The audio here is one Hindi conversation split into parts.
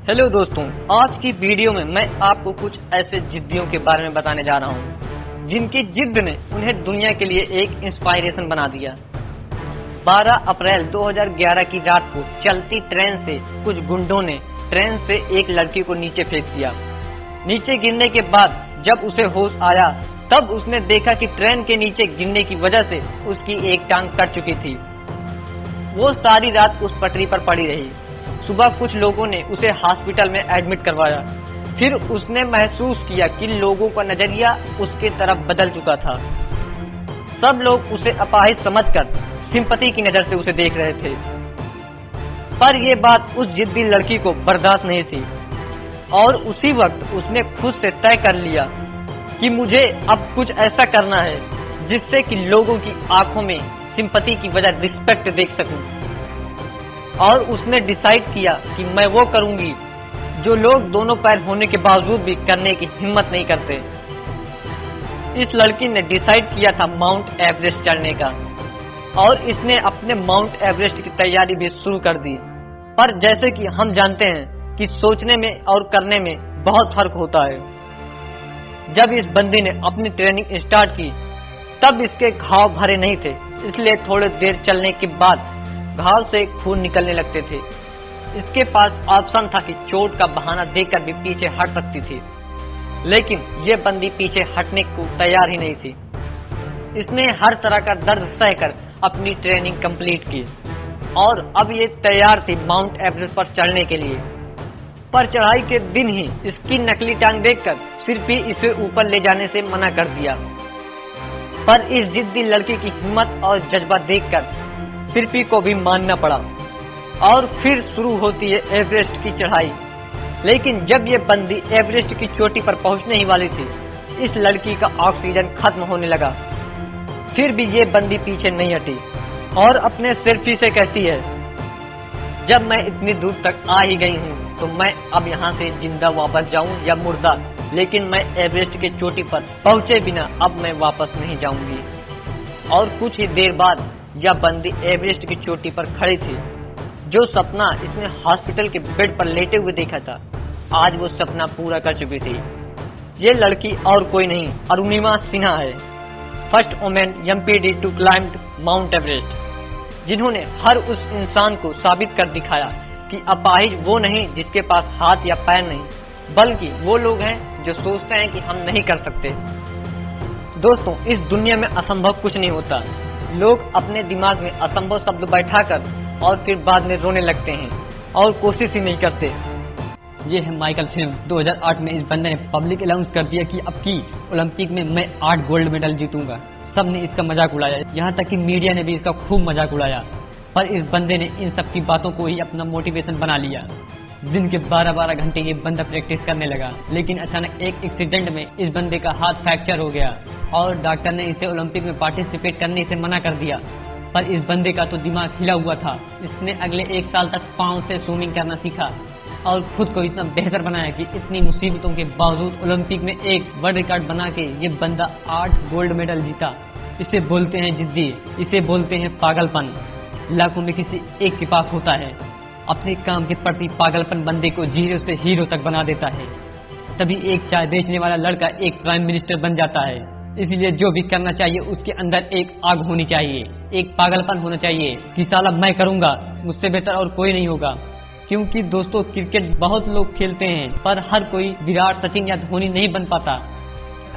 हेलो दोस्तों, आज की वीडियो में मैं आपको कुछ ऐसे जिद्दियों के बारे में बताने जा रहा हूं जिनकी जिद्द ने उन्हें दुनिया के लिए एक इंस्पायरेशन बना दिया। 12 अप्रैल 2011 की रात को चलती ट्रेन से कुछ गुंडों ने ट्रेन से एक लड़की को नीचे फेंक दिया। नीचे गिरने के बाद जब उसे होश आया तब उसने देखा कि ट्रेन के नीचे गिरने की वजह से उसकी एक टांग कट चुकी थी। वो सारी रात उस पटरी पर पड़ी रही। सुबह कुछ लोगों ने उसे हॉस्पिटल में एडमिट करवाया। फिर उसने महसूस किया कि लोगों का नजरिया उसके तरफ बदल चुका था। सब लोग उसे अपाहिज समझकर सिंपैथी की नजर से उसे देख रहे थे, पर यह बात उस जिद्दी लड़की को बर्दाश्त नहीं थी और उसी वक्त उसने खुद से तय कर लिया कि मुझे अब कुछ ऐसा करना है जिससे कि लोगों की आंखों में सिंपैथी की वजह रिस्पेक्ट देख सकूं। और उसने डिसाइड किया कि मैं वो करूंगी जो लोग दोनों पैर होने के बावजूद भी करने की हिम्मत नहीं करते। इस लड़की ने डिसाइड किया था माउंट एवरेस्ट चढ़ने का और इसने अपने माउंट एवरेस्ट की तैयारी भी शुरू कर दी। पर जैसे कि हम जानते हैं कि सोचने में और करने में बहुत फर्क होता है। जब इस बंदी ने अपनी ट्रेनिंग स्टार्ट की तब इसके घाव भरे नहीं थे, इसलिए थोड़ी देर चलने के बाद घाव से खून निकलने लगते थे। इसके पास ऑप्शन था कि चोट का बहाना देकर भी पीछे हट सकती थी, लेकिन ये बंदी पीछे हटने को तैयार ही नहीं थी। इसने हर तरह का दर्द सहकर अपनी ट्रेनिंग कंप्लीट की और अब ये तैयार थी माउंट एवरेस्ट पर चढ़ने के लिए। पर चढ़ाई के दिन ही इसकी नकली टांग देखकर सिर्फ ही इसे ऊपर ले जाने से मना कर दिया। पर इस जिद्दी लड़की की हिम्मत और जज्बा देखकर सिर्फी को भी मानना पड़ा और फिर शुरू होती है एवरेस्ट की चढ़ाई। लेकिन जब ये बंदी एवरेस्ट की चोटी पर पहुंचने ही वाली थी, इस लड़की का ऑक्सीजन खत्म होने लगा। फिर भी ये बंदी पीछे नहीं हटी और अपने सेल्फी से कहती है, जब मैं इतनी दूर तक आ ही गई हूँ तो मैं अब यहाँ से जिंदा वापस जाऊँ या मुर्दा, लेकिन मैं एवरेस्ट के चोटी पर पहुंचे बिना अब मैं वापस नहीं जाऊंगी। और कुछ ही देर बाद यह बंदी एवरेस्ट की चोटी पर खड़ी थी। जो सपना इसने हॉस्पिटल के बेड पर लेटे हुए देखा था, आज वो सपना पूरा कर चुकी थी। ये लड़की और कोई नहीं, अरुणिमा सिन्हा है, first women amputee to climb Mount Everest, जिन्होंने हर उस इंसान को साबित कर दिखाया कि अपाहिज वो नहीं जिसके पास हाथ या पैर नहीं, बल्कि वो लोग हैं जो सोचते हैं कि हम नहीं कर सकते। दोस्तों, इस दुनिया में असंभव कुछ नहीं होता। लोग अपने दिमाग में असंभव शब्द बैठाकर और फिर बाद में रोने लगते हैं और कोशिश ही नहीं करते। ये है माइकल फेल्प्स। 2008 में इस बंदे ने पब्लिक अनाउंस कर दिया कि अब की ओलंपिक में मैं 8 गोल्ड मेडल जीतूंगा। सब ने इसका मजाक उड़ाया, यहाँ तक कि मीडिया ने भी इसका खूब मजाक उड़ाया। पर इस बंदे ने इन सब की बातों को ही अपना मोटिवेशन बना लिया। दिन के 12-12 घंटे ये बंदा प्रैक्टिस करने लगा, लेकिन अचानक एक एक्सीडेंट में इस बंदे का हाथ फ्रैक्चर हो गया और डॉक्टर ने इसे ओलंपिक में पार्टिसिपेट करने से मना कर दिया। पर इस बंदे का तो दिमाग हिला हुआ था। इसने अगले 1 साल तक पाँव से स्विमिंग करना सीखा और खुद को इतना बेहतर बनाया कि इतनी मुसीबतों के बावजूद ओलंपिक में एक वर्ल्ड रिकॉर्ड बना के ये बंदा 8 गोल्ड मेडल जीता। इसे बोलते हैं जिद्दी, इसे बोलते हैं पागलपन। लाखों में किसी एक के पास होता है। अपने काम के प्रति पागलपन बंदे को जीरो से हीरो तक बना देता है। तभी एक चाय बेचने वाला लड़का एक प्राइम मिनिस्टर बन जाता है। इसलिए जो भी करना चाहिए उसके अंदर एक आग होनी चाहिए, एक पागलपन होना चाहिए कि साला मैं करूंगा, मुझसे बेहतर और कोई नहीं होगा। क्योंकि दोस्तों, क्रिकेट बहुत लोग खेलते हैं पर हर कोई विराट, सचिन या धोनी नहीं बन पाता।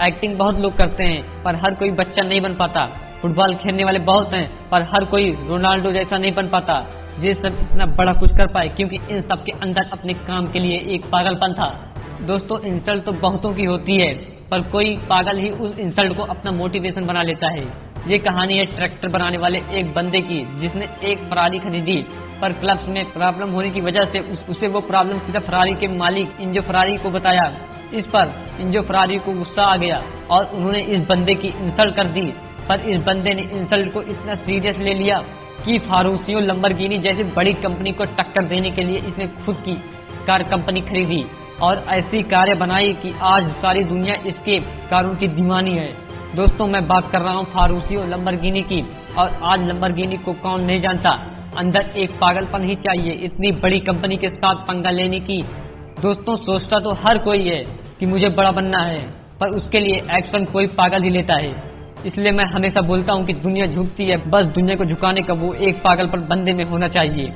एक्टिंग बहुत लोग करते हैं पर हर कोई बच्चा नहीं बन पाता। फुटबॉल खेलने वाले बहुत हैं पर हर कोई रोनाल्डो जैसा नहीं बन पाता। ये सब इतना बड़ा कुछ कर पाए क्योंकि इन सब के अंदर अपने काम के लिए एक पागलपन था। दोस्तों, इंसल्ट तो बहुतों की होती है पर कोई पागल ही उस इंसल्ट को अपना मोटिवेशन बना लेता है। ये कहानी है ट्रैक्टर बनाने वाले एक बंदे की, जिसने एक फरारी खरीदी पर क्लब्स में प्रॉब्लम होने की वजह से उसे वो प्रॉब्लम सीधा फरारी के मालिक इंजो फरारी को बताया। इस पर इंजो फरारी को गुस्सा आ गया और उन्होंने इस बंदे की इंसल्ट कर दी। पर इस बंदे ने इंसल्ट को इतना सीरियस ले लिया कि फारूसियो लंबरगिनी जैसी बड़ी कंपनी को टक्कर देने के लिए इसने खुद की कार कंपनी खरीदी और ऐसी कारें बनाई कि आज सारी दुनिया इसके कारों की दीवानी है। दोस्तों, मैं बात कर रहा हूँ फारूसियो लंबरगिनी की, और आज लंबरगिनी को कौन नहीं जानता। अंदर एक पागलपन ही चाहिए इतनी बड़ी कंपनी के साथ पंगा लेने की। दोस्तों सोचता तो हर कोई है कि मुझे बड़ा बनना है, पर उसके लिए एक्शन कोई पागल ही लेता है। इसलिए मैं हमेशा बोलता हूँ कि दुनिया झुकती है, बस दुनिया को झुकाने का वो एक पागलपन बंदे में होना चाहिए।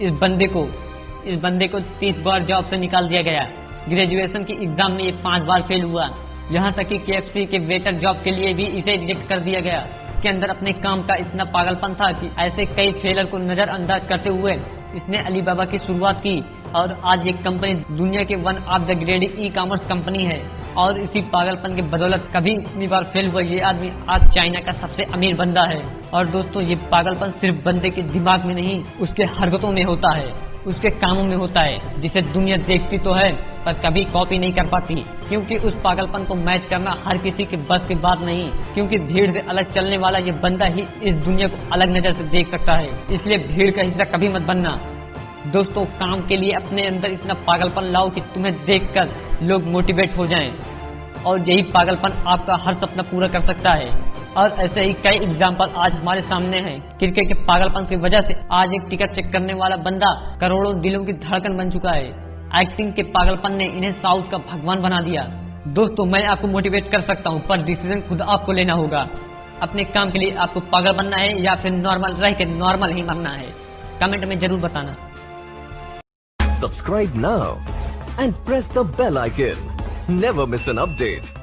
इस बंदे को 30 बार जॉब से निकाल दिया गया। ग्रेजुएशन की एग्जाम में ये 5 बार फेल हुआ। यहाँ तक कि KFC के वेटर जॉब के लिए भी इसे रिजेक्ट कर दिया गया। इसके अंदर अपने काम का इतना पागलपन था कि ऐसे कई फेलर को नजरअंदाज करते हुए इसने अलीबाबा की शुरुआत की और आज ये कंपनी दुनिया के one of the greatest e-commerce company है। और इसी पागलपन के बदौलत कभी इतनी बार फेल हुआ ये आदमी आज चाइना का सबसे अमीर बंदा है। और दोस्तों ये पागलपन सिर्फ बंदे के दिमाग में नहीं, उसके हरकतों में होता है, उसके कामों में होता है, जिसे दुनिया देखती तो है पर कभी कॉपी नहीं कर पाती। क्योंकि उस पागलपन को मैच करना हर किसी के बस की बात नहीं, क्योंकि भीड़ से अलग चलने वाला ये बंदा ही इस दुनिया को अलग नजर से देख सकता है। इसलिए भीड़ का हिस्सा कभी मत बनना। दोस्तों काम के लिए अपने अंदर इतना पागलपन लाओ कि तुम्हें देखकर लोग मोटिवेट हो जाएं, और यही पागलपन आपका हर सपना पूरा कर सकता है। और ऐसे ही कई एग्जाम्पल आज हमारे सामने हैं। क्रिकेट के पागलपन की वजह से आज एक टिकट चेक करने वाला बंदा करोड़ों दिलों की धड़कन बन चुका है। एक्टिंग के पागलपन ने इन्हें साउथ का भगवान बना दिया। दोस्तों मैं आपको मोटिवेट कर सकता हूँ, पर डिसीजन खुद आपको लेना होगा। अपने काम के लिए आपको पागल बनना है या फिर नॉर्मल रह के नॉर्मल ही मरना है, कमेंट में जरूर बताना। Subscribe now and press the bell icon. Never miss an update.